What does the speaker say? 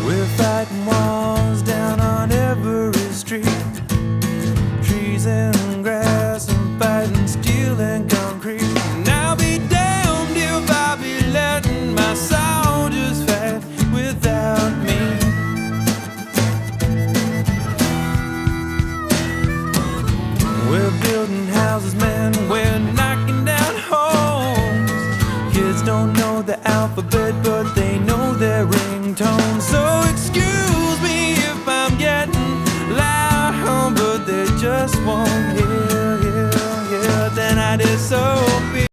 We're fighting wars down on every street, trees and grass and fighting steel and concrete. And I'll be damned if I'll be letting my soldiers fight without me. We're building houses, man, we're knocking down homes. Kids don't know the alphabet, but they know their ringtone. So excuse me if I'm getting loud, but they just won't hear.